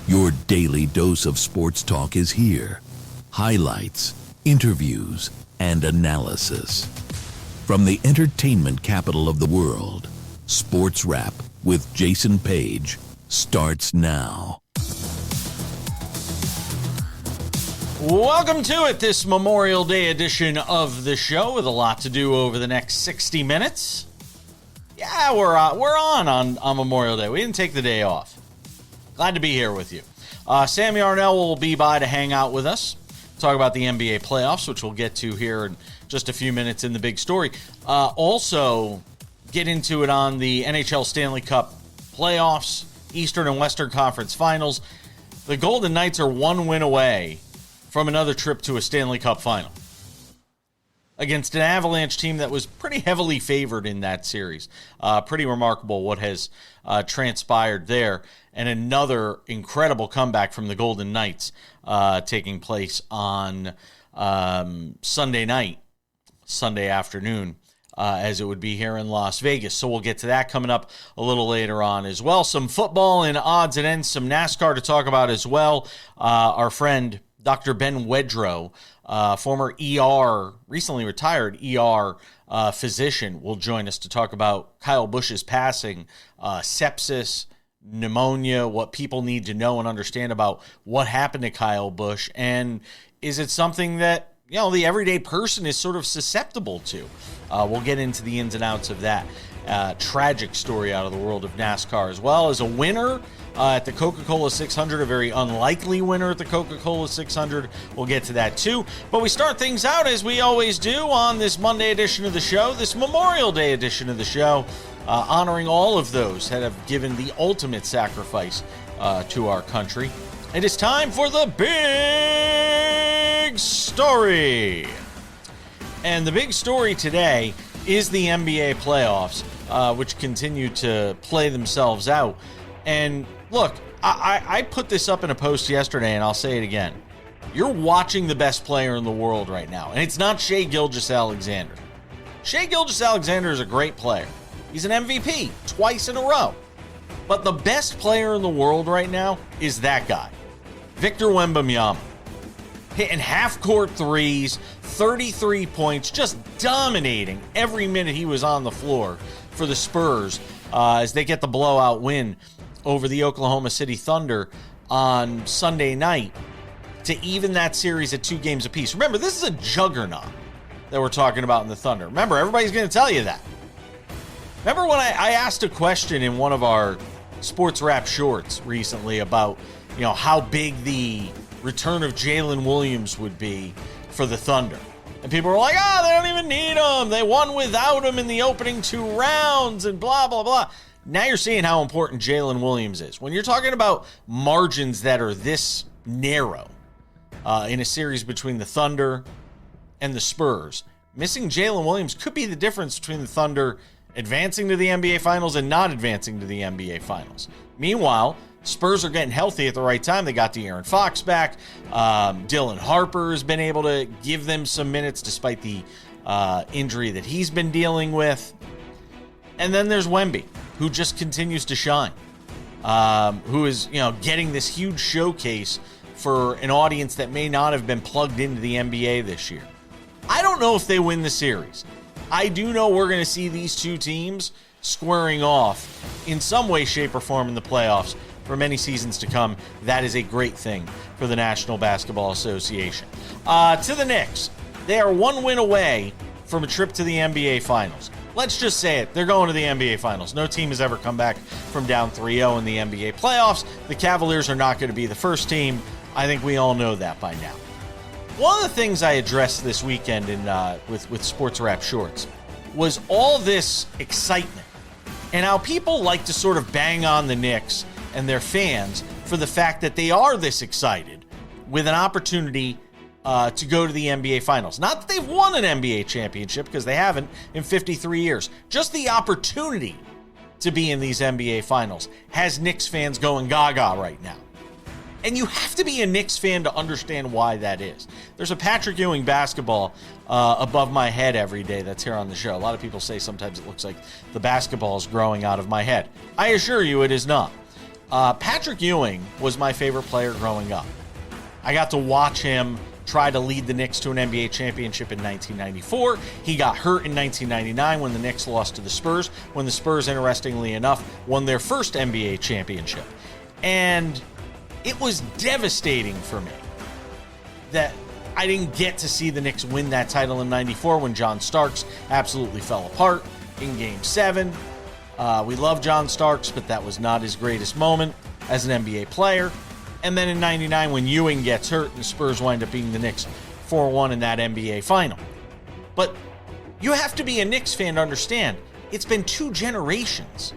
Your daily dose of sports talk is here. Highlights, interviews, and analysis. From the entertainment capital of the world, SportsWrap with Jason Page starts now. Welcome to it, this Memorial Day edition of the show with a lot to do over the next 60 minutes. Yeah, we're on Memorial Day. We didn't take the day off. Glad to be here with you. Sam Yarnell will be by to hang out with us, talk about the NBA playoffs, which we'll get to here in just a few minutes in the big story. Also, get into it on the NHL Stanley Cup Playoffs, Eastern and Western Conference Finals. The Golden Knights are one win away from another trip to a Stanley Cup Final against an Avalanche team that was pretty heavily favored in that series. Pretty remarkable what has transpired there. And another incredible comeback from the Golden Knights taking place on Sunday afternoon, as it would be here in Las Vegas. So we'll get to that coming up a little later on as well. Some football and odds and ends, some NASCAR to talk about as well. Our friend Dr. Ben Wedrow, former recently retired ER physician, will join us to talk about Kyle Busch's passing, sepsis, pneumonia, what people need to know and understand about what happened to Kyle Busch, and is it something that, you know, the everyday person is sort of susceptible to? We'll get into the ins and outs of that. Tragic story out of the world of NASCAR, as well as a winner at the Coca-Cola 600, a very unlikely winner at the Coca-Cola 600. We'll get to that too. But we start things out, as we always do, on this Monday edition of the show, this Memorial Day edition of the show, honoring all of those that have given the ultimate sacrifice to our country. It is time for the big story. And the big story today is the NBA playoffs, which continue to play themselves out. And look, I put this up in a post yesterday, and I'll say it again. You're watching the best player in the world right now, and it's not Shai Gilgeous-Alexander. Shai Gilgeous-Alexander is a great player. He's an MVP twice in a row. But the best player in the world right now is that guy, Victor Wembanyama. Hitting half-court threes, 33 points, just dominating every minute he was on the floor for the Spurs as they get the blowout win over the Oklahoma City Thunder on Sunday night to even that series at 2 games apiece. Remember, this is a juggernaut that we're talking about in the Thunder. Remember, everybody's going to tell you that. Remember when I asked a question in one of our SportsWrap shorts recently about, you know, how big the return of Jalen Williams would be for the Thunder? And people were like, they don't even need him. They won without him in the opening 2 rounds and blah, blah, blah. Now you're seeing how important Jalen Williams is. When you're talking about margins that are this narrow in a series between the Thunder and the Spurs, missing Jalen Williams could be the difference between the Thunder advancing to the NBA Finals and not advancing to the NBA Finals. Meanwhile, Spurs are getting healthy at the right time. They got De'Aaron Fox back. Dylan Harper has been able to give them some minutes despite the injury that he's been dealing with. And then there's Wemby, who just continues to shine, who is, you know, getting this huge showcase for an audience that may not have been plugged into the NBA this year. I don't know if they win the series. I do know we're going to see these two teams squaring off in some way, shape, or form in the playoffs for many seasons to come. That is a great thing for the National Basketball Association. To the Knicks, they are 1 win away from a trip to the NBA Finals. Let's just say it. They're going to the NBA Finals. No team has ever come back from down 3-0 in the NBA playoffs. The Cavaliers are not going to be the first team. I think we all know that by now. One of the things I addressed this weekend with SportsWrap Shorts was all this excitement and how people like to sort of bang on the Knicks and their fans for the fact that they are this excited with an opportunity to go to the NBA Finals. Not that they've won an NBA championship, because they haven't in 53 years. Just the opportunity to be in these NBA Finals has Knicks fans going gaga right now. And you have to be a Knicks fan to understand why that is. There's a Patrick Ewing basketball above my head every day that's here on the show. A lot of people say sometimes it looks like the basketball is growing out of my head. I assure you it is not. Patrick Ewing was my favorite player growing up. I got to watch him try to lead the Knicks to an NBA championship in 1994. He got hurt in 1999 when the Knicks lost to the Spurs, when the Spurs, interestingly enough, won their first NBA championship. And it was devastating for me that I didn't get to see the Knicks win that title in 94 when John Starks absolutely fell apart in Game 7. We love John Starks, but that was not his greatest moment as an NBA player. And then in 99 when Ewing gets hurt and the Spurs wind up beating the Knicks 4-1 in that NBA final. But you have to be a Knicks fan to understand, it's been 2 generations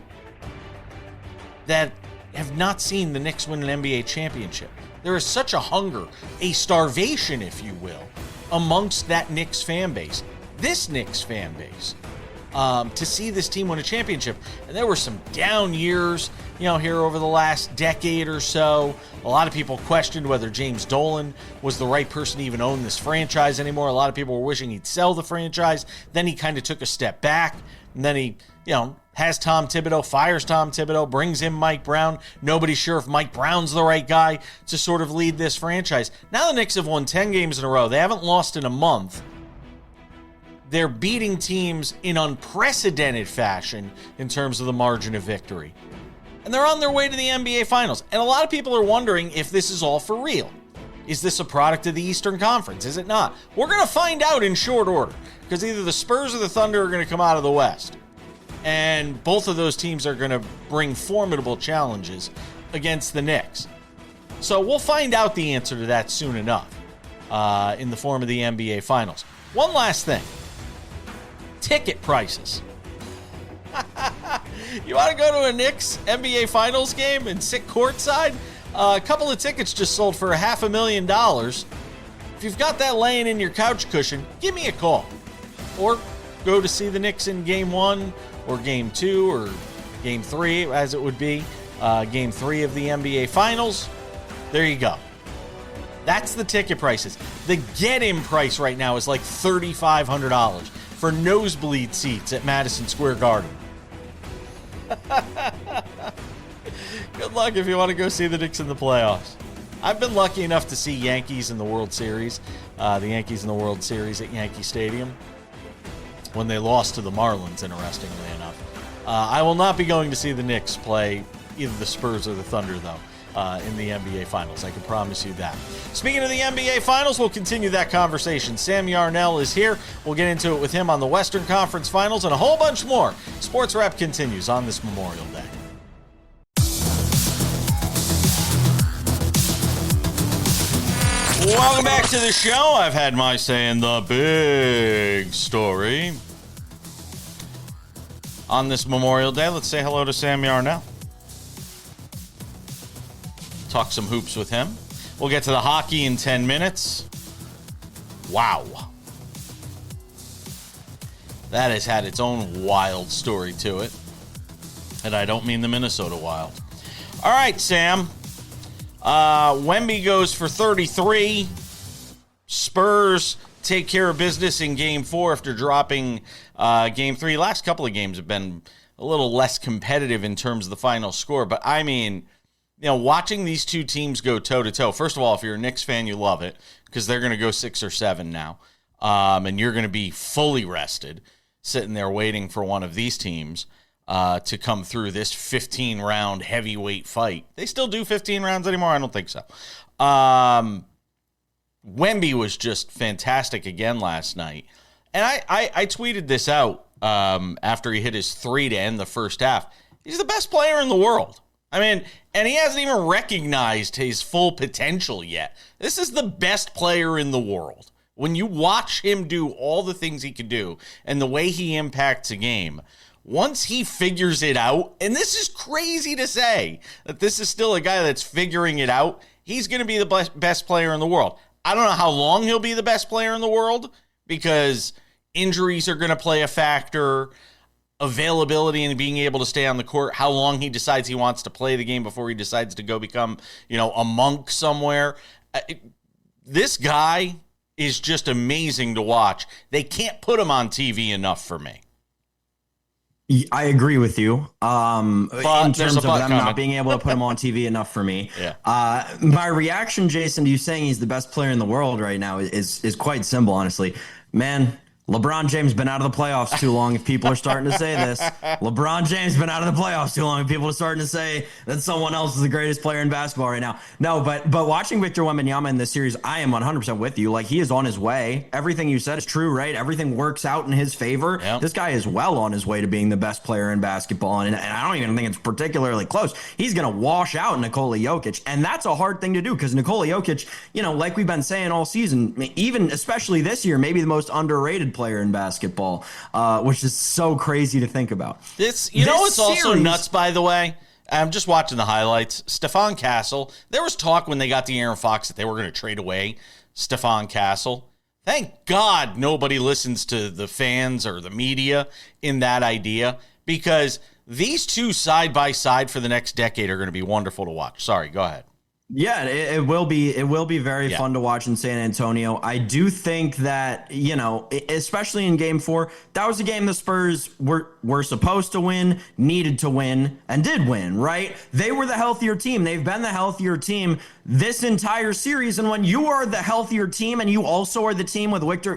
that have not seen the Knicks win an NBA championship. There is such a hunger, a starvation, if you will, amongst that Knicks fan base, this Knicks fan base, to see this team win a championship. And there were some down years, here over the last decade or so. A lot of people questioned whether James Dolan was the right person to even own this franchise anymore. A lot of people were wishing he'd sell the franchise. Then he kind of took a step back, and then he, has Tom Thibodeau, fires Tom Thibodeau, brings in Mike Brown. Nobody's sure if Mike Brown's the right guy to sort of lead this franchise. Now the Knicks have won 10 games in a row. They haven't lost in a month. They're beating teams in unprecedented fashion in terms of the margin of victory. And they're on their way to the NBA Finals. And a lot of people are wondering if this is all for real. Is this a product of the Eastern Conference? Is it not? We're going to find out in short order, because either the Spurs or the Thunder are going to come out of the West. And both of those teams are going to bring formidable challenges against the Knicks. So we'll find out the answer to that soon enough in the form of the NBA Finals. One last thing. Ticket prices. You want to go to a Knicks NBA Finals game and sit courtside? A couple of tickets just sold for $500,000. If you've got that laying in your couch cushion, give me a call. Or go to see the Knicks in Game 1 or Game 2 or Game 3, as it would be. Game 3 of the NBA Finals. There you go. That's the ticket prices. The get-in price right now is like $3,500 for nosebleed seats at Madison Square Garden. Good luck if you want to go see the Knicks in the playoffs. I've been lucky enough to see Yankees in the World Series, the Yankees in the World Series at Yankee Stadium when they lost to the Marlins, interestingly enough. I will not be going to see the Knicks play either the Spurs or the Thunder, though, in the NBA Finals. I can promise you that. Speaking of the NBA Finals, we'll continue that conversation. Sam Yarnell is here. We'll get into it with him on the Western Conference Finals and a whole bunch more. Sports Wrap continues on this Memorial Day. Welcome back to the show. I've had my say in the big story. On this Memorial Day, let's say hello to Sam Yarnell. Talk some hoops with him. We'll get to the hockey in 10 minutes. Wow. That has had its own wild story to it. And I don't mean the Minnesota Wild. All right, Sam. Wemby goes for 33. Spurs take care of business in Game 4 after dropping Game 3. Last couple of games have been a little less competitive in terms of the final score. But, I mean, watching these two teams go toe-to-toe, first of all, if you're a Knicks fan, you love it because they're going to go 6 or 7 now. And you're going to be fully rested sitting there waiting for one of these teams to come through this 15-round heavyweight fight. They still do 15 rounds anymore? I don't think so. Wemby was just fantastic again last night. And I tweeted this out after he hit his 3 to end the first half. He's the best player in the world. I mean, and he hasn't even recognized his full potential yet. This is the best player in the world. When you watch him do all the things he can do and the way he impacts a game, once he figures it out, and this is crazy to say that this is still a guy that's figuring it out, he's going to be the best player in the world. I don't know how long he'll be the best player in the world because injuries are going to play a factor, availability and being able to stay on the court, how long he decides he wants to play the game before he decides to go become, a monk somewhere. This guy is just amazing to watch. They can't put him on TV enough for me. I agree with you. In there's terms a of but them coming. not being able to put him on TV enough for me. Yeah. My reaction, Jason, to you saying he's the best player in the world right now is quite simple, honestly. Man, LeBron James been out of the playoffs too long if people are starting to say this. LeBron James been out of the playoffs too long if people are starting to say that someone else is the greatest player in basketball right now. No, but watching Victor Wembanyama in this series, I am 100% with you. Like, he is on his way. Everything you said is true, right? Everything works out in his favor. Yep. This guy is well on his way to being the best player in basketball, and I don't even think it's particularly close. He's going to wash out Nikola Jokic, and that's a hard thing to do because Nikola Jokic, like we've been saying all season, even especially this year, maybe the most underrated player in basketball, which is so crazy to think about. It's also nuts, by the way. I'm just watching the highlights. Stephon Castle, there was talk when they got De'Aaron Fox that they were going to trade away Stephon Castle. Thank God nobody listens to the fans or the media in that idea, because these two side by side for the next decade are going to be wonderful to watch. Sorry, go ahead. Yeah, it will be. It will be very fun to watch in San Antonio. I do think that, especially in Game 4, that was a game the Spurs were supposed to win, needed to win, and did win. Right? They were the healthier team. They've been the healthier team this entire series. And when you are the healthier team, and you also are the team with Victor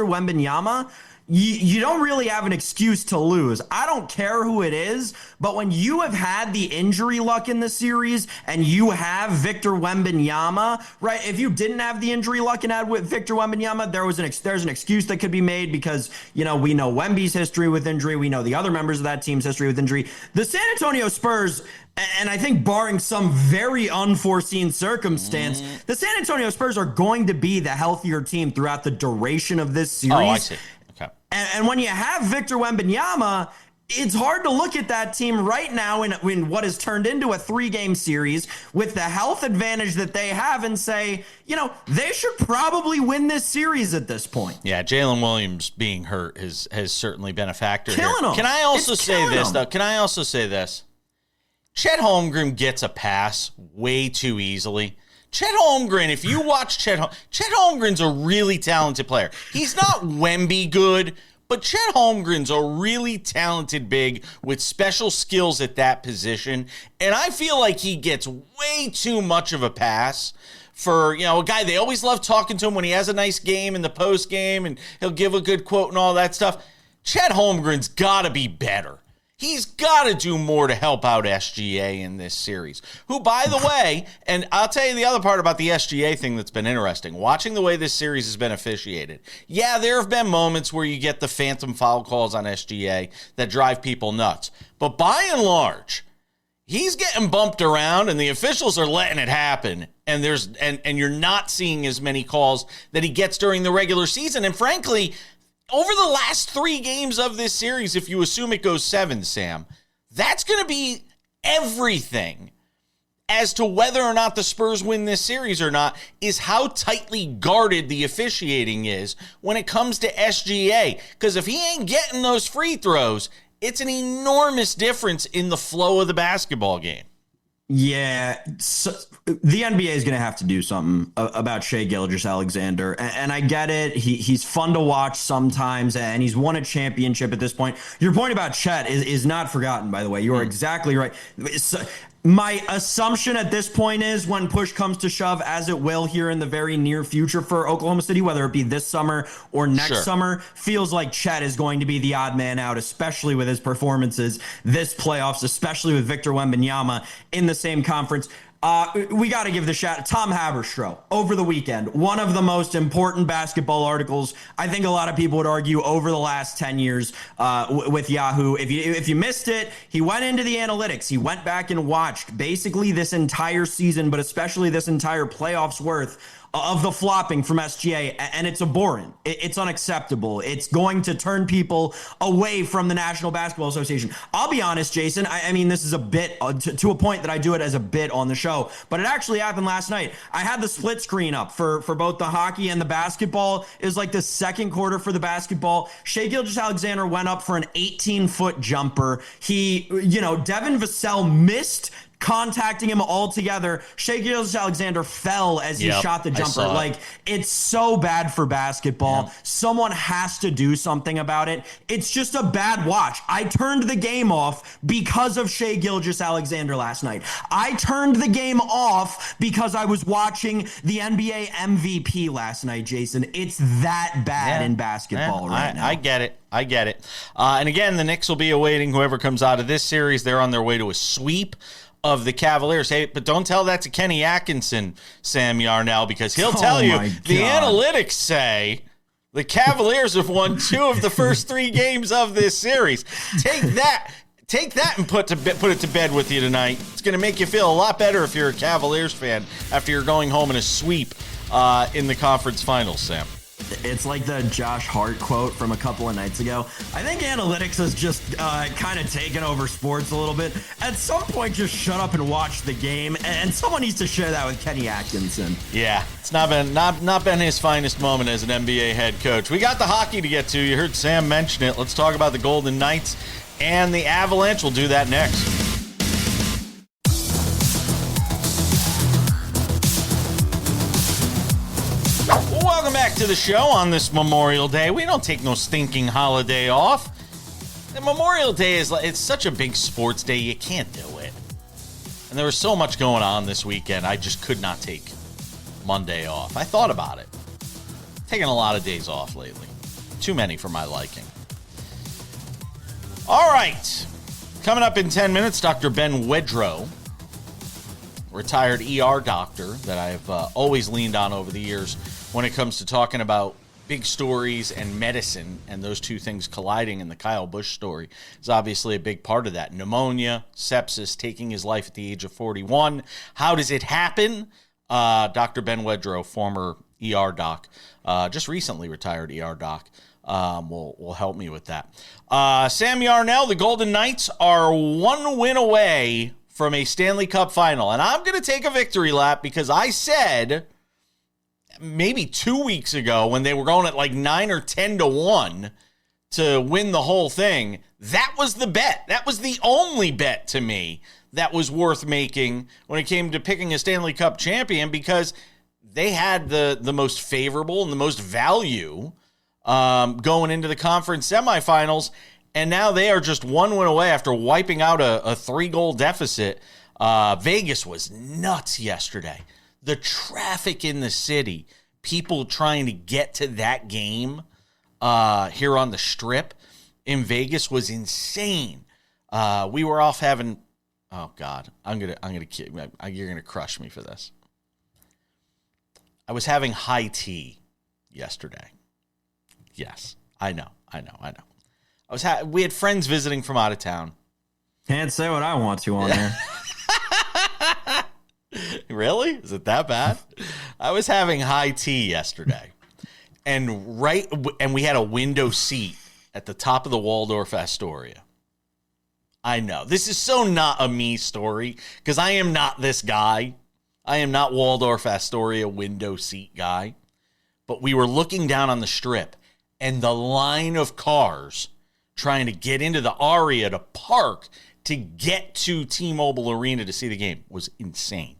Wembanyama, you don't really have an excuse to lose. I don't care who it is, but when you have had the injury luck in the series and you have Victor Wembanyama, right? If you didn't have the injury luck and had with Victor Wembanyama, there's an excuse that could be made because, we know Wemby's history with injury. We know the other members of that team's history with injury. The San Antonio Spurs, and I think barring some very unforeseen circumstance, the San Antonio Spurs are going to be the healthier team throughout the duration of this series. Oh, I see. Okay. And when you have Victor Wembanyama, it's hard to look at that team right now in what has turned into a 3-game series with the health advantage that they have and say, they should probably win this series at this point. Yeah, Jalen Williams being hurt has certainly been a factor here. Killing him. Can I also say this, though? Can I also say this? Chet Holmgren gets a pass way too easily. Chet Holmgren, if you watch Chet Holmgren's a really talented player. He's not Wemby good, but Chet Holmgren's a really talented big with special skills at that position. And I feel like he gets way too much of a pass for, a guy, they always love talking to him when he has a nice game in the post game and he'll give a good quote and all that stuff. Chet Holmgren's got to be better. He's got to do more to help out SGA in this series, who, by the way, and I'll tell you the other part about the SGA thing that's been interesting, watching the way this series has been officiated. Yeah, there have been moments where you get the phantom foul calls on SGA that drive people nuts. But by and large, he's getting bumped around and the officials are letting it happen. And and you're not seeing as many calls that he gets during the regular season. And frankly, over the last 3 games of this series, if you assume it goes 7, Sam, that's going to be everything as to whether or not the Spurs win this series or not, is how tightly guarded the officiating is when it comes to SGA. Because if he ain't getting those free throws, it's an enormous difference in the flow of the basketball game. Yeah, so the NBA is going to have to do something about Shai Gilgeous-Alexander, and I get it. He's fun to watch sometimes, and he's won a championship at this point. Your point about Chet is not forgotten, by the way. You are exactly right. My assumption at this point is when push comes to shove, as it will here in the very near future for Oklahoma City, whether it be this summer or next summer, feels like Chet is going to be the odd man out, especially with his performances this playoffs, especially with Victor Wembanyama in the same conference. We got to give the shout. Tom Haberstroh over the weekend, one of the most important basketball articles, I think a lot of people would argue, over the last 10 years with Yahoo. If you missed it, he went into the analytics. He went back and watched basically this entire season, but especially this entire playoffs worth of the flopping from SGA, and it's abhorrent. It's unacceptable. It's going to turn people away from the National Basketball Association. I'll be honest, Jason, I mean, this is a bit, to a point that I do it as a bit on the show, but it actually happened last night. I had the split screen up for both the hockey and the basketball. It was like the second quarter for the basketball. Shai Gilgeous-Alexander went up for an 18-foot jumper. Devin Vassell missed contacting him all together. Shai Gilgeous-Alexander fell as he shot the jumper. Like, it's so bad for basketball. Someone has to do something about it. It's just a bad watch. I turned the game off because of Shai Gilgeous-Alexander last night. I turned the game off because I was watching the NBA MVP last night, Jason. It's that bad in basketball right now. I get it. And again, the Knicks will be awaiting whoever comes out of this series. They're on their way to a sweep of the Cavaliers. Hey, but don't tell that to Kenny Atkinson, Sam Yarnell, because he'll tell you the analytics say the Cavaliers have won 2 of the first 3 games of this series. Take that and put it to bed with you tonight. It's going to make you feel a lot better if you're a Cavaliers fan after you're going home in a sweep in the conference finals, Sam. It's like the Josh Hart quote from a couple of nights ago. I think analytics has just kind of taken over sports a little bit. At some point, just shut up and watch the game. And someone needs to share that with Kenny Atkinson. Yeah, it's not been his finest moment as an NBA head coach. We got the hockey to get to. You heard Sam mention it. Let's talk about the Golden Knights and the Avalanche. We'll do that next. Welcome back to the show on this Memorial Day. We don't take no stinking holiday off. And Memorial Day it's such a big sports day, you can't do it. And there was so much going on this weekend, I just could not take Monday off. I thought about it. Taking a lot of days off lately. Too many for my liking. All right. Coming up in 10 minutes, Dr. Ben Wedro, retired ER doctor that I've always leaned on over the years when it comes to talking about big stories and medicine, and those two things colliding in the Kyle Busch story is obviously a big part of that. Pneumonia, sepsis, taking his life at the age of 41. How does it happen? Dr. Ben Wedro, former ER doc, just recently retired ER doc, will help me with that. Sam Yarnell, the Golden Knights are 1 win away from a Stanley Cup Final, and I'm going to take a victory lap because I said maybe 2 weeks ago when they were going at like 9 or 10 to 1 to win the whole thing, that was the bet. That was the only bet to me that was worth making when it came to picking a Stanley Cup champion, because they had the most favorable and the most value going into the conference semifinals, and now they are just 1 win away after wiping out a 3-goal deficit. Vegas was nuts yesterday. The traffic in the city, people trying to get to that game here on the Strip in Vegas was insane. We were off having, oh God, you're gonna crush me for this. I was having high tea yesterday. Yes, I know. We had friends visiting from out of town. Can't say what I want to on there. Really? Is it that bad? I was having high tea yesterday, and we had a window seat at the top of the Waldorf Astoria. I know this is so not a me story because I am not this guy. I am not Waldorf Astoria window seat guy. But we were looking down on the Strip, and the line of cars trying to get into the Aria to park to get to T-Mobile Arena to see the game was insane.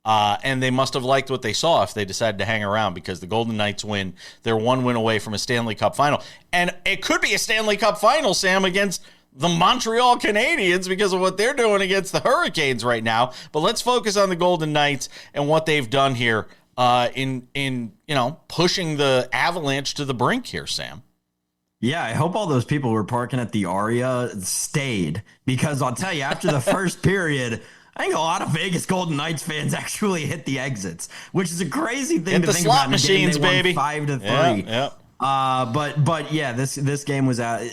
And they must have liked what they saw if they decided to hang around, because the Golden Knights win. They're 1 win away from a Stanley Cup Final. And it could be a Stanley Cup Final, Sam, against the Montreal Canadiens because of what they're doing against the Hurricanes right now. But let's focus on the Golden Knights and what they've done here in pushing the Avalanche to the brink here, Sam. Yeah, I hope all those people who were parking at the Aria stayed, because I'll tell you, after the first period, I think a lot of Vegas Golden Knights fans actually hit the exits, which is a crazy thing to think about. Slot machines, baby. 5-3. Yep. But yeah, this game was out.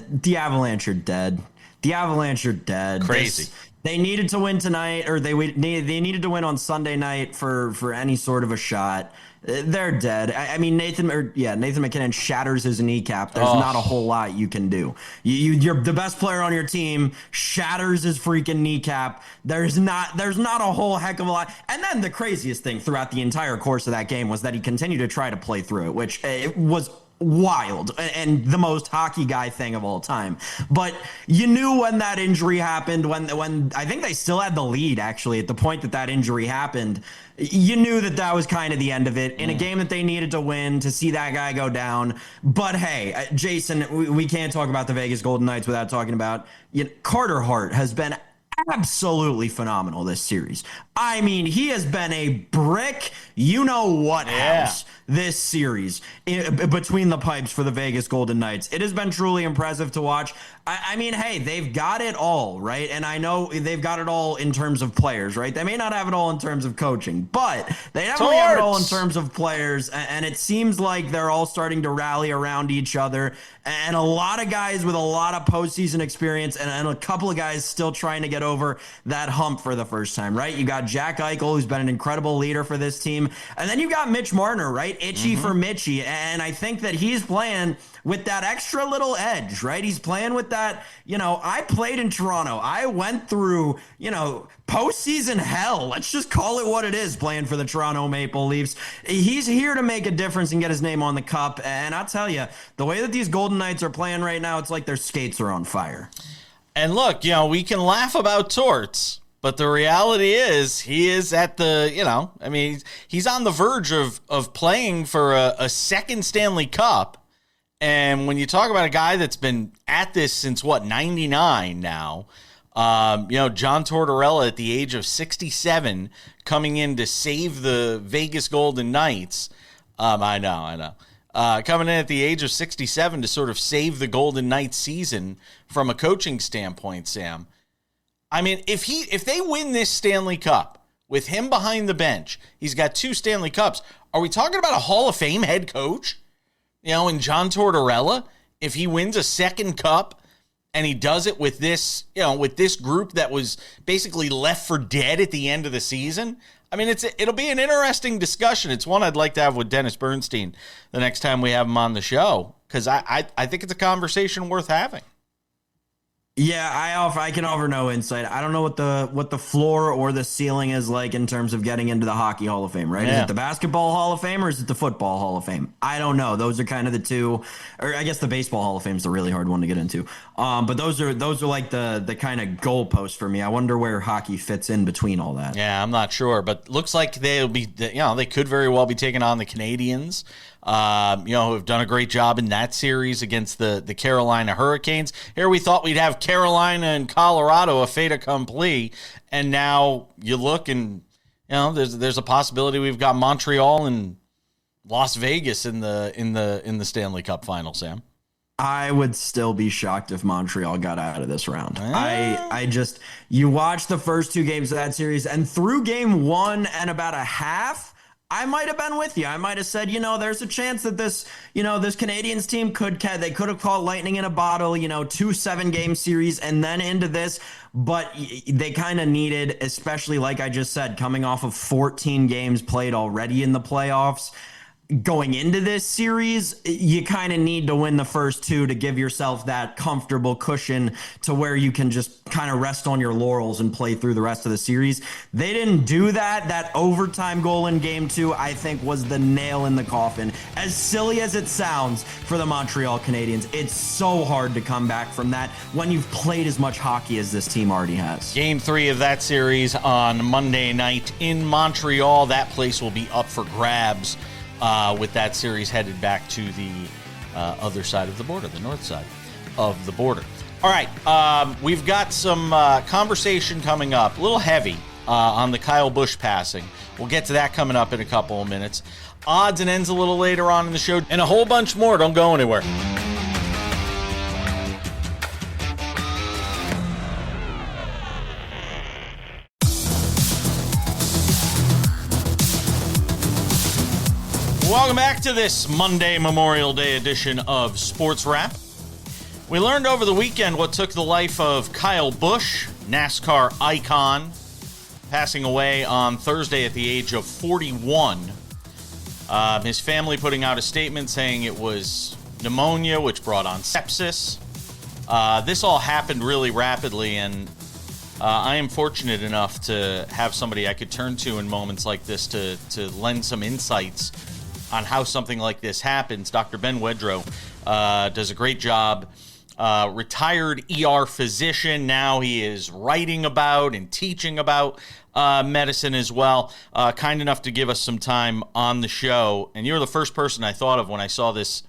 The Avalanche are dead. The Avalanche are dead. Crazy. They needed to win tonight, or they needed to win on Sunday night for any sort of a shot. They're dead. I mean, Nathan McKinnon shatters his kneecap. There's not a whole lot you can do. You're the best player on your team, shatters his freaking kneecap. There's not a whole heck of a lot. And then the craziest thing throughout the entire course of that game was that he continued to try to play through it, which it was wild and the most hockey guy thing of all time. But you knew when that injury happened, when I think they still had the lead, actually, at the point that injury happened, you knew that was kind of the end of it in a game that they needed to win, to see that guy go down. But hey, Jason, we can't talk about the Vegas Golden Knights without talking about, Carter Hart has been absolutely phenomenal this series. I mean, he has been a brick, house this series between the pipes for the Vegas Golden Knights. It has been truly impressive to watch. I mean, hey, they've got it all, right? And I know they've got it all in terms of players, right? They may not have it all in terms of coaching, but they definitely have it all in terms of players. And it seems like they're all starting to rally around each other. And a lot of guys with a lot of postseason experience, and a couple of guys still trying to get over that hump for the first time, right? You got Jack Eichel, who's been an incredible leader for this team. And then you got Mitch Marner, right? Itchy for Mitchie. And I think that he's playing with that extra little edge, right? He's playing with that, I played in Toronto. I went through, postseason hell. Let's just call it what it is, playing for the Toronto Maple Leafs. He's here to make a difference and get his name on the cup. And I'll tell you, the way that these Golden Knights are playing right now, it's like their skates are on fire. And look, we can laugh about Torts, but the reality is he is at the, he's on the verge of playing for a second Stanley Cup. And when you talk about a guy that's been at this since, 99 now, John Tortorella at the age of 67 coming in to save the Vegas Golden Knights. I know. Coming in at the age of 67 to sort of save the Golden Knights season from a coaching standpoint, Sam. I mean, if they win this Stanley Cup with him behind the bench, he's got 2 Stanley Cups. Are we talking about a Hall of Fame head coach? In John Tortorella, if he wins a second cup and he does it with this, with this group that was basically left for dead at the end of the season. I mean, it'll be an interesting discussion. It's one I'd like to have with Dennis Bernstein the next time we have him on the show, because I think it's a conversation worth having. Yeah, I can offer no insight. I don't know what the floor or the ceiling is like in terms of getting into the Hockey Hall of Fame, right? Yeah. Is it the Basketball Hall of Fame or is it the Football Hall of Fame? I don't know. Those are kind of the two, or I guess the Baseball Hall of Fame is the really hard one to get into. But those are like the kind of goalposts for me. I wonder where hockey fits in between all that. Yeah, I'm not sure, but looks like they'll be, they could very well be taking on the Canadiens. Who have done a great job in that series against the Carolina Hurricanes. Here we thought we'd have Carolina and Colorado a fait accompli, and now you look and there's a possibility we've got Montreal and Las Vegas in the Stanley Cup Final, Sam. I would still be shocked if Montreal got out of this round. You watch the first 2 games of that series, and through game 1 and about a half, I might have been with you. I might have said, there's a chance that this Canadiens team could have caught lightning in a bottle, 2 7-game series and then into this. But they kind of needed, especially like I just said, coming off of 14 games played already in the playoffs. Going into this series, you kind of need to win the first 2 to give yourself that comfortable cushion to where you can just kind of rest on your laurels and play through the rest of the series. They didn't do that. That overtime goal in game 2, I think, was the nail in the coffin. As silly as it sounds for the Montreal Canadiens, it's so hard to come back from that when you've played as much hockey as this team already has. Game 3 of that series on Monday night in Montreal. That place will be up for grabs. With that series headed back to the other side of the border, the north side of the border. All right, we've got some conversation coming up, a little heavy on the Kyle Busch passing. We'll get to that coming up in a couple of minutes. Odds and ends a little later on in the show, and a whole bunch more. Don't go anywhere. Welcome back to this Monday Memorial Day edition of SportsWrap. We learned over the weekend what took the life of Kyle Busch, NASCAR icon, passing away on Thursday at the age of 41. His family putting out a statement saying it was pneumonia, which brought on sepsis. This all happened really rapidly, and I am fortunate enough to have somebody I could turn to in moments like this to lend some insights how something like this happens. Dr. Ben Wedro does a great job. Retired ER physician. Now he is writing about and teaching about medicine as well. Kind enough to give us some time on the show. And you're the first person I thought of when I saw this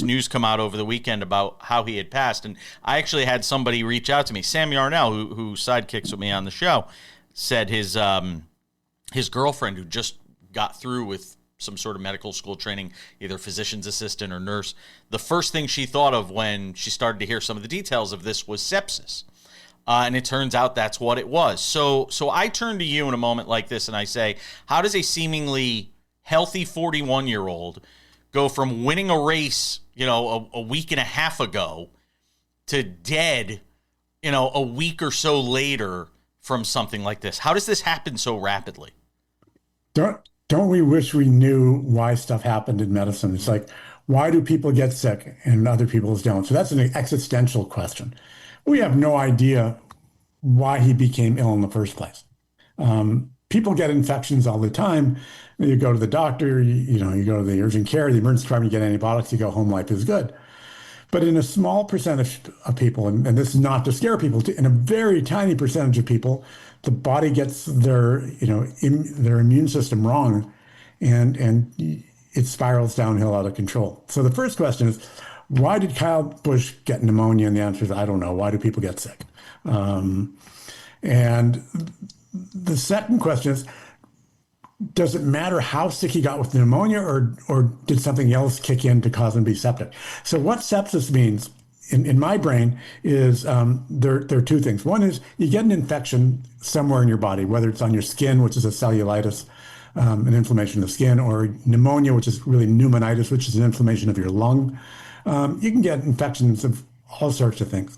news come out over the weekend about how he had passed. And I actually had somebody reach out to me. Sam Yarnell, who sidekicks with me on the show, said his girlfriend, who just got through with some sort of medical school training, either physician's assistant or nurse, the first thing she thought of when she started to hear some of the details of this was sepsis. And it turns out that's what it was. So I turn to you in a moment like this and I say, how does a seemingly healthy 41-year-old go from winning a race, a week and a half ago to dead, a week or so later from something like this? How does this happen so rapidly? Don't we wish we knew why stuff happened in medicine? It's like, why do people get sick and other people don't? So that's an existential question. We have no idea why he became ill in the first place. People get infections all the time. You go to the doctor, you go to the urgent care, the emergency department, you get antibiotics, you go home, life is good. But in a small percentage of people, and this is not to scare people, in a very tiny percentage of people, the body gets their immune system wrong, and it spirals downhill out of control. So the first question is, why did Kyle Busch get pneumonia? And the answer is, I don't know. Why do people get sick? And the second question is, does it matter how sick he got with pneumonia, or did something else kick in to cause him to be septic? So what sepsis means in my brain is there are two things. One is you get an infection somewhere in your body, whether it's on your skin, which is a cellulitis, an inflammation of the skin, or pneumonia, which is really pneumonitis, which is an inflammation of your lung. You can get infections of all sorts of things.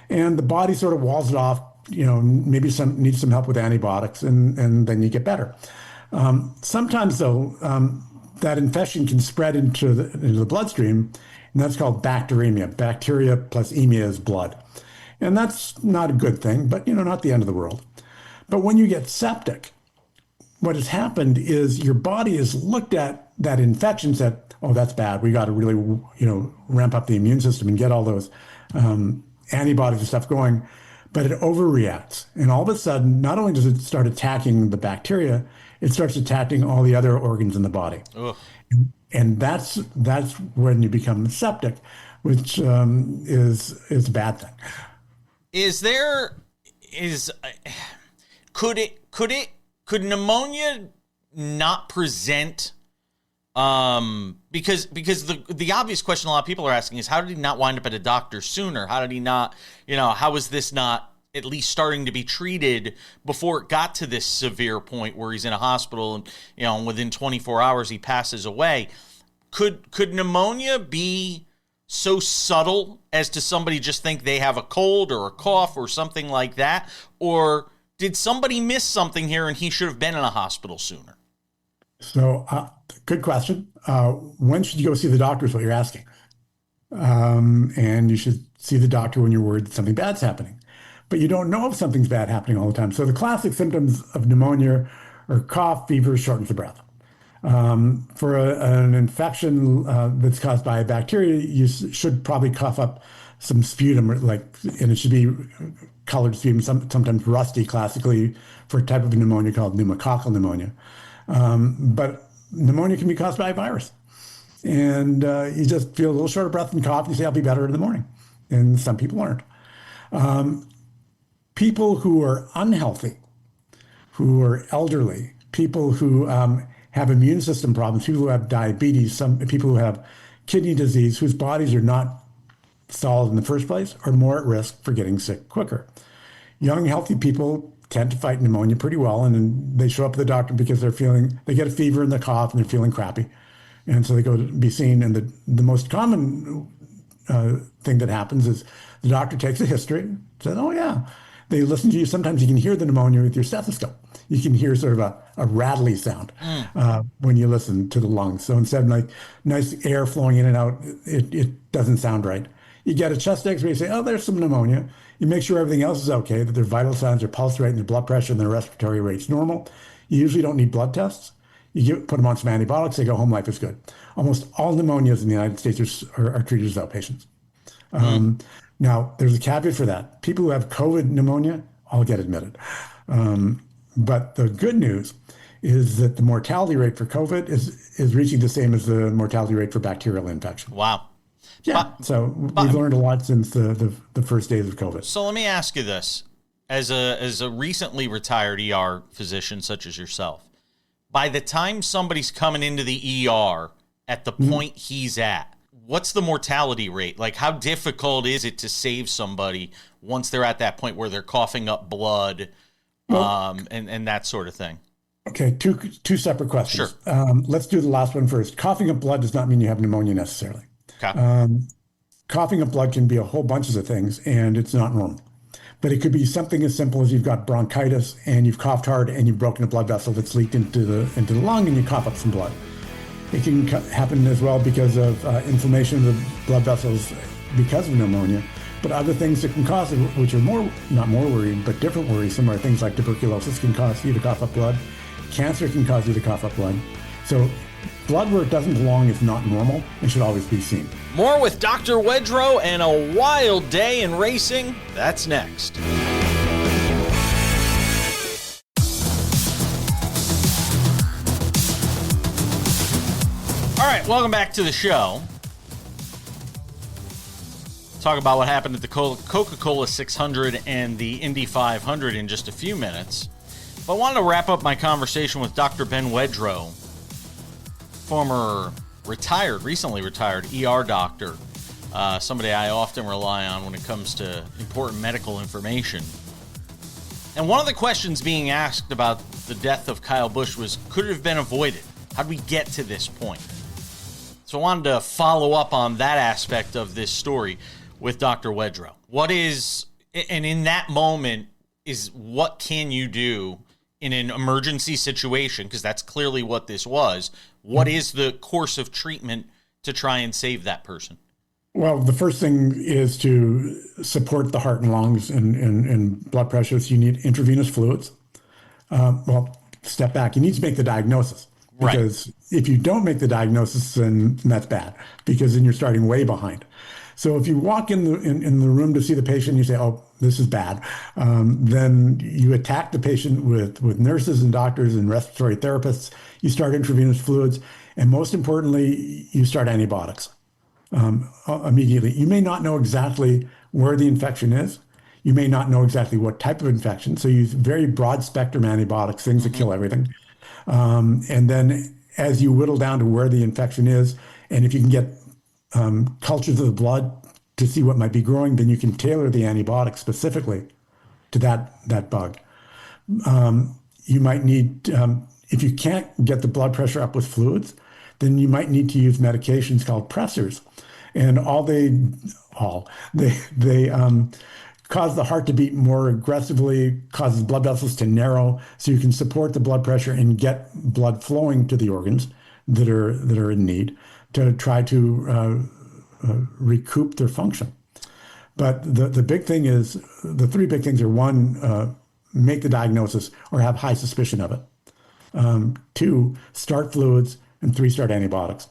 And the body sort of walls it off, maybe needs some help with antibiotics, and then you get better. Sometimes, though, that infection can spread into the bloodstream, and that's called bacteremia. Bacteria plus emia is blood. And that's not a good thing, but, not the end of the world. But when you get septic, what has happened is your body has looked at that infection and said, oh, that's bad. We got to really, ramp up the immune system and get all those antibodies and stuff going. But it overreacts. And all of a sudden, not only does it start attacking the bacteria, it starts attacking all the other organs in the body. Ugh. And that's when you become septic, which is a bad thing. Could pneumonia not present? Because the obvious question a lot of people are asking is, how did he not wind up at a doctor sooner? How did he not, how is this not at least starting to be treated before it got to this severe point where he's in a hospital and, within 24 hours he passes away? Could pneumonia be so subtle as to somebody just think they have a cold or a cough or something like that? Or did somebody miss something here and he should have been in a hospital sooner? So, good question. When should you go see the doctor is what you're asking. And you should see the doctor when you're worried that something bad's happening. But you don't know if something's bad happening all the time. So the classic symptoms of pneumonia are cough, fever, shortness of breath. For an infection that's caused by a bacteria, you should probably cough up some sputum, and it should be colored sputum, sometimes rusty, classically, for a type of pneumonia called pneumococcal pneumonia. But pneumonia can be caused by a virus. And you just feel a little short of breath and cough, and you say, I'll be better in the morning. And some people aren't. People who are unhealthy, who are elderly, people who have immune system problems, people who have diabetes, some people who have kidney disease, whose bodies are not solid in the first place, are more at risk for getting sick quicker. Young, healthy people tend to fight pneumonia pretty well, and they show up at the doctor because they get a fever and they cough and they're feeling crappy. And so they go to be seen. And the most common thing that happens is the doctor takes a history, says, oh yeah. They listen to you. Sometimes you can hear the pneumonia with your stethoscope. You can hear sort of a rattly sound when you listen to the lungs. So instead of nice air flowing in and out, it doesn't sound right. You get a chest x-ray, you say, oh, there's some pneumonia. You make sure everything else is okay, that their vital signs, their pulse rate, and their blood pressure and their respiratory rate's normal. You usually don't need blood tests. put them on some antibiotics, they go home, life is good. Almost all pneumonias in the United States are treated as outpatients. Now, there's a caveat for that. People who have COVID pneumonia all get admitted. But the good news is that the mortality rate for COVID is reaching the same as the mortality rate for bacterial infection. Wow. Yeah. So we've learned a lot since the first days of COVID. So let me ask you this. As a recently retired ER physician such as yourself, by the time somebody's coming into the ER at the point he's at, what's the mortality rate? Like, how difficult is it to save somebody once they're at that point where they're coughing up blood, and that sort of thing? Okay, two separate questions. Sure. Let's do the last one first. Coughing up blood does not mean you have pneumonia necessarily. Okay. Coughing up blood can be a whole bunch of things, and it's not normal. But it could be something as simple as you've got bronchitis and you've coughed hard and you've broken a blood vessel that's leaked into the lung and you cough up some blood. It can happen as well because of inflammation of the blood vessels because of pneumonia. But other things that can cause it, which are not more worrying, but different worrisome, are things like tuberculosis can cause you to cough up blood. Cancer can cause you to cough up blood. So blood where it doesn't belong is not normal and should always be seen. More with Dr. Wedro and a wild day in racing. That's next. All right, welcome back to the show. Talk about what happened at the Coca-Cola 600 and the Indy 500 in just a few minutes. But I wanted to wrap up my conversation with Dr. Ben Wedro, former recently retired ER doctor, somebody I often rely on when it comes to important medical information. And one of the questions being asked about the death of Kyle Busch was, could it have been avoided? How did we get to this point? So I wanted to follow up on that aspect of this story with Dr. Wedro. And in that moment, what can you do in an emergency situation? Because that's clearly what this was. What is the course of treatment to try and save that person? Well, the first thing is to support the heart and lungs and blood pressure. So you need intravenous fluids. Step back. You need to make the diagnosis. Because if you don't make the diagnosis, then that's bad, because then you're starting way behind. So if you walk in the room to see the patient, you say, "Oh, this is bad," then you attack the patient with nurses and doctors and respiratory therapists. You start intravenous fluids, and most importantly, you start antibiotics immediately. You may not know exactly where the infection is. You may not know exactly what type of infection. So use very broad spectrum antibiotics, things that kill everything. And then as you whittle down to where the infection is, and if you can get cultures of the blood to see what might be growing, then you can tailor the antibiotic specifically to that bug. You might need, if you can't get the blood pressure up with fluids, then you might need to use medications called pressors. And they cause the heart to beat more aggressively, causes blood vessels to narrow, so you can support the blood pressure and get blood flowing to the organs that are in need to try to recoup their function. But the big thing is, the three big things are: one, make the diagnosis or have high suspicion of it; two, start fluids; and three, start antibiotics.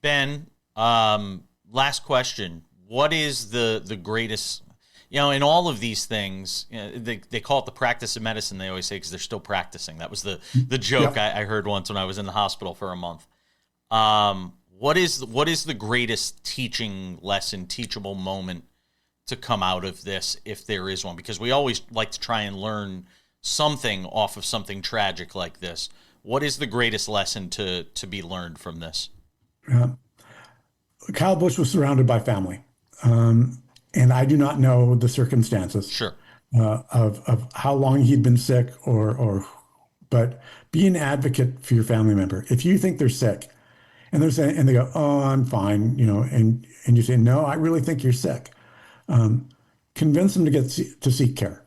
Ben, last question: what is the greatest? In all of these things, they call it the practice of medicine, they always say, because they're still practicing. That was the joke I heard once when I was in the hospital for a month. What is the greatest teachable moment to come out of this, if there is one? Because we always like to try and learn something off of something tragic like this. What is the greatest lesson to be learned from this? Kyle Busch was surrounded by family. And I do not know the circumstances of how long he'd been sick but be an advocate for your family member. If you think they're sick and they're saying, and they go, "Oh, I'm fine," and you say, "No, I really think you're sick," convince them to seek care.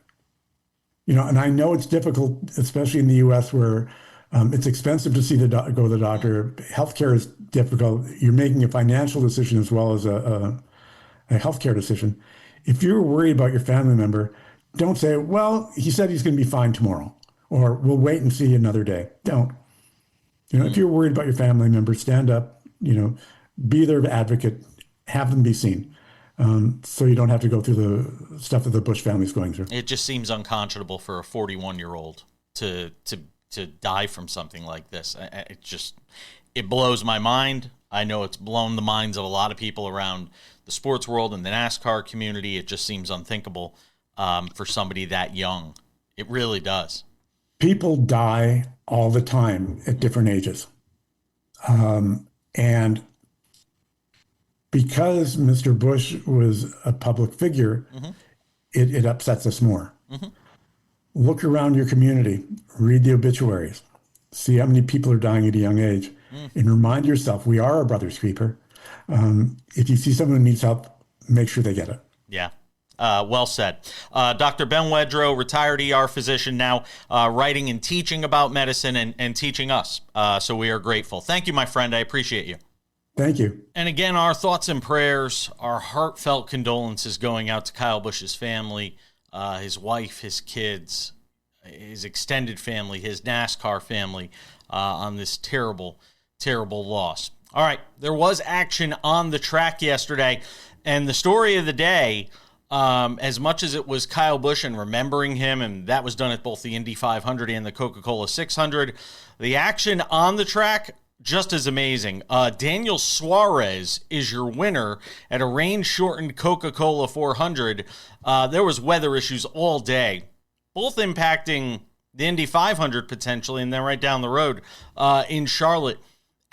And I know it's difficult, especially in the U.S. where it's expensive to go to the doctor. Healthcare is difficult. You're making a financial decision as well as a healthcare decision. If you're worried about your family member, don't say, "Well, he said he's going to be fine tomorrow," or "We'll wait and see another day." Don't. If you're worried about your family member, stand up, be their advocate, have them be seen. So you don't have to go through the stuff that the Busch family's going through. It just seems unconscionable for a 41-year-old to die from something like this. It blows my mind. I know it's blown the minds of a lot of people around the sports world and the NASCAR community. It just seems unthinkable for somebody that young. It really does. People die all the time at different ages. And because Mr. Busch was a public figure, it upsets us more. Look around your community, read the obituaries, see how many people are dying at a young age, and remind yourself, we are a brother's keeper. If you see someone who needs help, make sure they get it. Yeah. Well said. Dr. Ben Wedro, retired ER physician, now writing and teaching about medicine and teaching us. So we are grateful. Thank you, my friend. I appreciate you. Thank you. And again, our thoughts and prayers, our heartfelt condolences going out to Kyle Busch's family, his wife, his kids, his extended family, his NASCAR family on this terrible, terrible loss. All right, there was action on the track yesterday, and the story of the day, as much as it was Kyle Busch and remembering him, and that was done at both the Indy 500 and the Coca-Cola 600, the action on the track, just as amazing. Daniel Suarez is your winner at a rain-shortened Coca-Cola 400. There was weather issues all day, both impacting the Indy 500 potentially, and then right down the road in Charlotte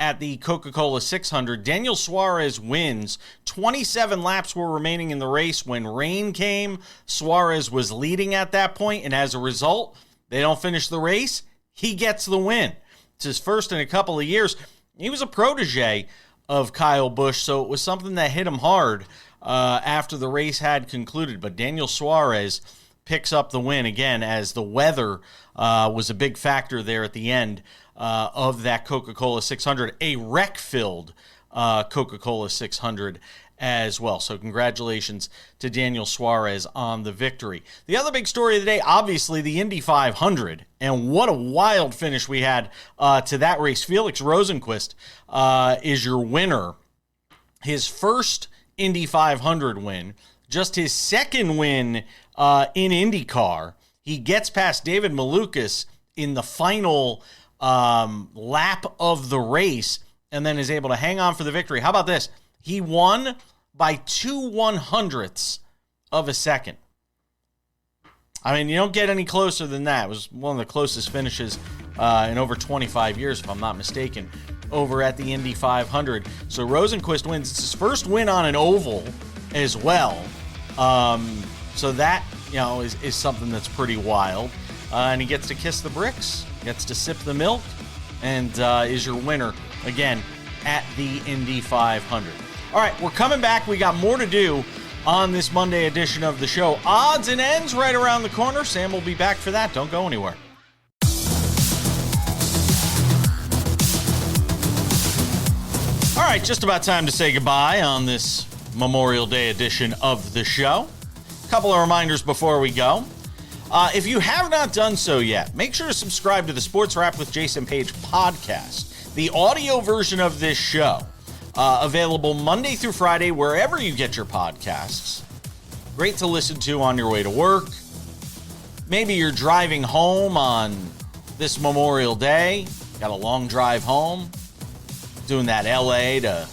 at the Coca-Cola 600. Daniel Suarez wins. 27 laps were remaining in the race when rain came. Suarez was leading at that point, and as a result, they don't finish the race. He gets the win. It's his first in a couple of years. He was a protege of Kyle Busch, so it was something that hit him hard after the race had concluded. But Daniel Suarez picks up the win again, as the weather was a big factor there at the end of that Coca-Cola 600, a wreck-filled Coca-Cola 600 as well. So congratulations to Daniel Suarez on the victory. The other big story of the day, obviously, the Indy 500, and what a wild finish we had to that race. Felix Rosenqvist is your winner. His first Indy 500 win, just his second win in IndyCar. He gets past David Malukas in the final lap of the race, and then is able to hang on for the victory. How about this? He won by 2/100ths of a second. I mean, you don't get any closer than that. It was one of the closest finishes in over 25 years, if I'm not mistaken, over at the Indy 500. So Rosenqvist wins. It's his first win on an oval as well. So that, is something that's pretty wild. And he gets to kiss the bricks, gets to sip the milk, and is your winner again at the Indy 500. All right, we're coming back. We got more to do on this Monday edition of the show. Odds and ends right around the corner. Sam will be back for that. Don't go anywhere. All right, just about time to say goodbye on this Memorial Day edition of the show. A couple of reminders before we go. If you have not done so yet, make sure to subscribe to the SportsWrap with Jason Page podcast, the audio version of this show, available Monday through Friday wherever you get your podcasts. Great to listen to on your way to work. Maybe you're driving home on this Memorial Day, got a long drive home, doing that LA to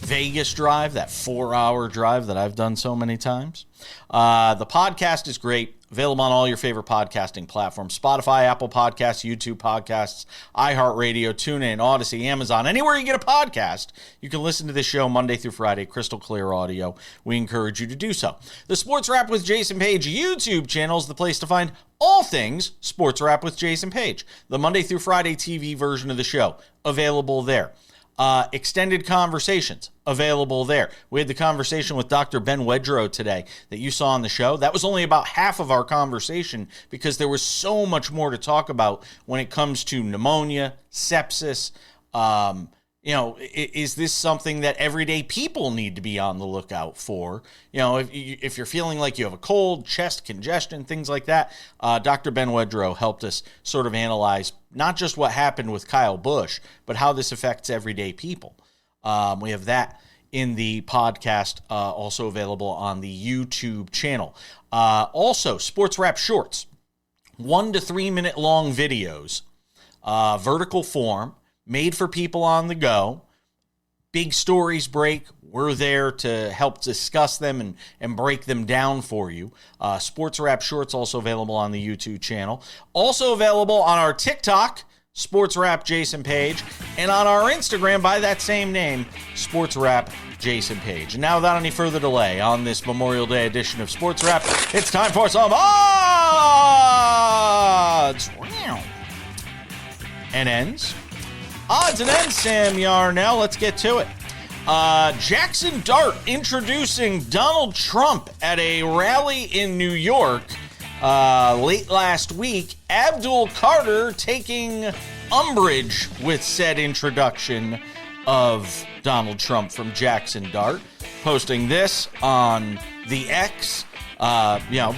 Vegas drive, that 4-hour drive that I've done so many times. The podcast is great. Available on all your favorite podcasting platforms: Spotify, Apple Podcasts, YouTube Podcasts, iHeartRadio, TuneIn, Odyssey, Amazon. Anywhere you get a podcast, you can listen to this show Monday through Friday, crystal clear audio. We encourage you to do so. The Sports Wrap with Jason Page YouTube channel is the place to find all things Sports Wrap with Jason Page. The Monday through Friday TV version of the show, available there. Extended conversations available there. We had the conversation with Dr. Ben Wedro today that you saw on the show. That was only about half of our conversation because there was so much more to talk about when it comes to pneumonia, sepsis, Is this something that everyday people need to be on the lookout for? If you're feeling like you have a cold, chest congestion, things like that, Dr. Ben Wedro helped us sort of analyze not just what happened with Kyle Busch, but how this affects everyday people. We have that in the podcast, also available on the YouTube channel. Also, SportsWrap Shorts, 1 to 3 minute long videos, vertical form, made for people on the go. Big stories break. We're there to help discuss them and break them down for you. SportsWrap Shorts also available on the YouTube channel. Also available on our TikTok, SportsWrap Jason Page, and on our Instagram by that same name, SportsWrap Jason Page. And now, without any further delay, on this Memorial Day edition of SportsWrap, it's time for some odds and ends. Odds and ends, Sam Yarnell. Let's get to it. Jackson Dart introducing Donald Trump at a rally in New York late last week. Abdul Carter taking umbrage with said introduction of Donald Trump from Jackson Dart, posting this on the X,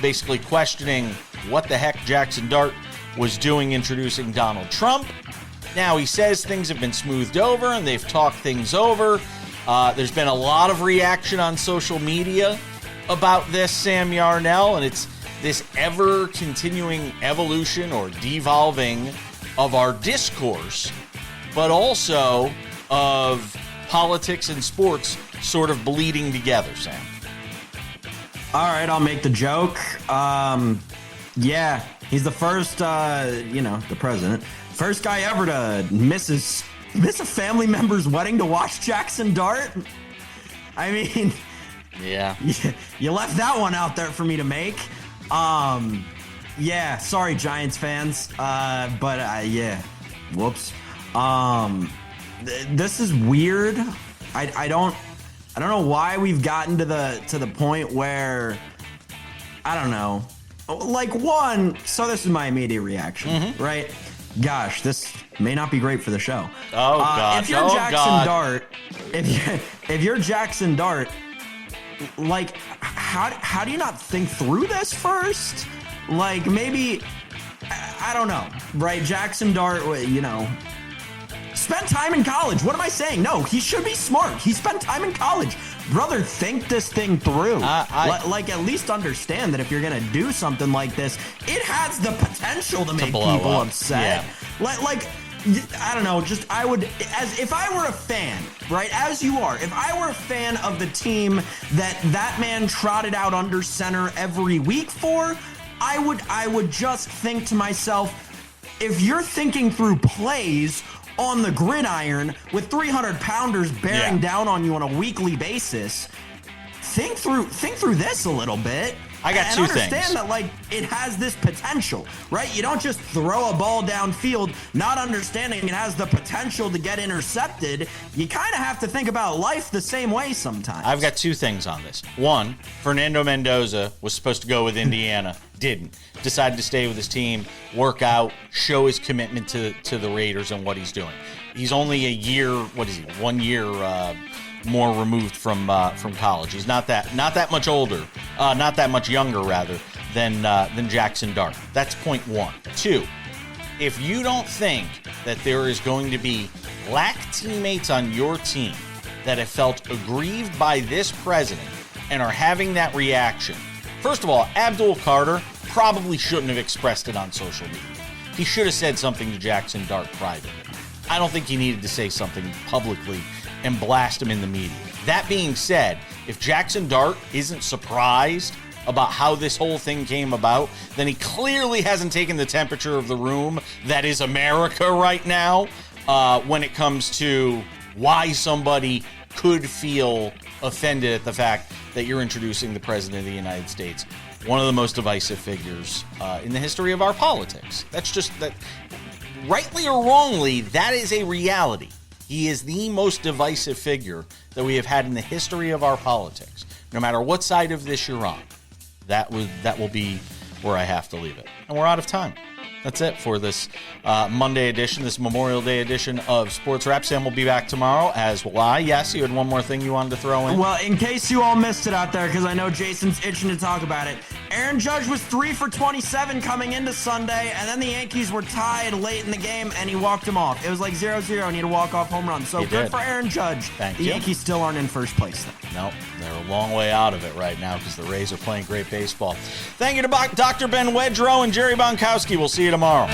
basically questioning what the heck Jackson Dart was doing introducing Donald Trump. Now, he says things have been smoothed over and they've talked things over. There's been a lot of reaction on social media about this, Sam Yarnell, and it's this ever-continuing evolution or devolving of our discourse, but also of politics and sports sort of bleeding together, Sam. All right, I'll make the joke. Yeah, he's the first, the president. First guy ever to miss a family member's wedding to watch Jackson Dart. I mean, yeah, you left that one out there for me to make. Yeah, sorry, Giants fans. Whoops. This is weird. I don't know why we've gotten to the point where, I don't know. Like, so this is my immediate reaction, right? Gosh, this may not be great for the show. Oh, God. If you're Jackson Dart, if you're Jackson Dart, like, how do you not think through this first? Like, maybe, I don't know, right? Jackson Dart, spent time in college. What am I saying? No, he should be smart. He spent time in college. Brother, think this thing through. At least understand that if you're going to do something like this, it has the potential to make people upset. Yeah. I don't know, if I were a fan, right, as you are, if I were a fan of the team that man trotted out under center every week for, I would just think to myself, if you're thinking through plays on the gridiron with 300-pounders bearing down on you on a weekly basis, think through this a little bit. I got two things. And understand that, it has this potential, right? You don't just throw a ball downfield, not understanding it has the potential to get intercepted. You kind of have to think about life the same way sometimes. I've got two things on this. One, Fernando Mendoza was supposed to go with Indiana, didn't. Decided to stay with his team, work out, show his commitment to the Raiders and what he's doing. He's only 1 year more removed from college. He's not that much older, not that much younger rather than Jackson Dart. That's point one. Two, if you don't think that there is going to be black teammates on your team that have felt aggrieved by this president and are having that reaction, first of all, Abdul Carter probably shouldn't have expressed it on social media. He should have said something to Jackson Dart privately. I don't think he needed to say something publicly and blast him in the media. That being said, if Jackson Dart isn't surprised about how this whole thing came about, then he clearly hasn't taken the temperature of the room that is America right now when it comes to why somebody could feel offended at the fact that you're introducing the President of the United States, one of the most divisive figures in the history of our politics. That's just that, rightly or wrongly, that is a reality. He is the most divisive figure that we have had in the history of our politics. No matter what side of this you're on, that will be where I have to leave it. And we're out of time. that's it for this Monday edition, this Memorial Day edition of Sports Wrap. Sam will be back tomorrow, as will I. Yes, you had one more thing you wanted to throw in? Well, in case you all missed it out there, because I know Jason's itching to talk about it, Aaron Judge was 3 for 27 coming into Sunday, and then the Yankees were tied late in the game, and he walked him off. It was like 0-0, and he had a walk-off home run. So good for Aaron Judge. Thank you. The Yankees still aren't in first place, though. No, they're a long way out of it right now because the Rays are playing great baseball. Thank you to Dr. Ben Wedrow and Jerry Bonkowski. We'll see you tomorrow.